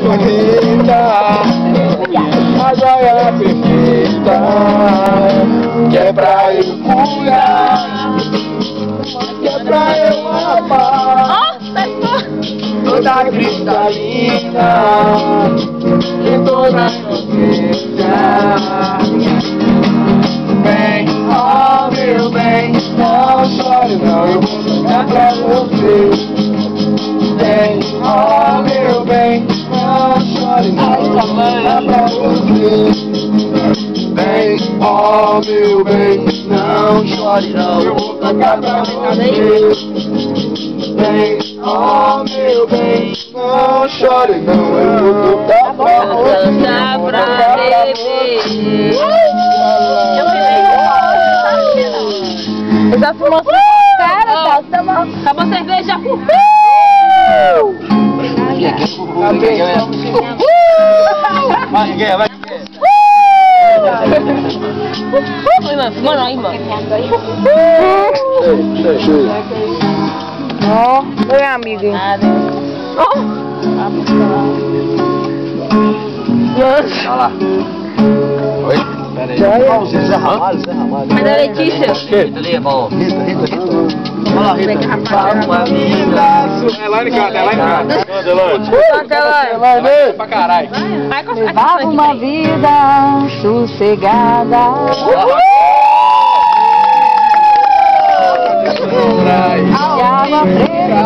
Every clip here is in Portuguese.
bonita, a joia perfeita, que é pra eu cuidar, que é pra eu amar, toda cristalina e toda inocência. Bem, oh meu bem, não chore não, eu vou cantar pra você. Bem, oh meu bem, não chore não, eu vou cantar pra você. Bem, oh meu bem, não chore não, eu vou cantar pra você. Bem, oh meu bem, não chore não, eu vou cantar pra você. Cantar pra beber. Eu já fumou cara, tá? Acabou a cerveja. Vai. Fuma não, irmã. Ó, oi amiga. Olha lá. Oi? Pera aí. Zé Ramalho. Mas da Letícia. Rita ali, irmão. Rita. Olha lá, Rita. Uma vida. É lá em casa. Canta lá. Pra caralho. Levava uma vida sossegada. Água preta.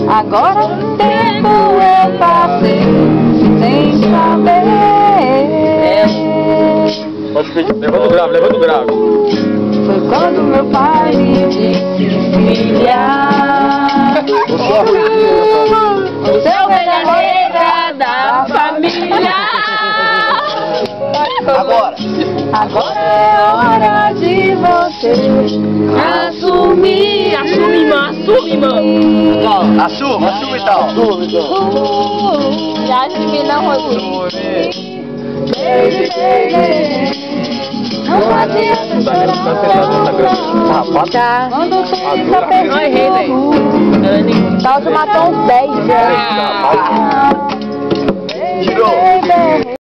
Agora um tempo eu passei sem saber. Levanta o grave. Foi quando meu pai me disse: filha, Você é ovelha negra da família. agora é hora de você Assumir. Assume, irmã. Assume então. Já acho que não, Rodrigo. Não adianta chorar. Tá. Quando você tá perdido, Salto matou uns 10 já. Tirou.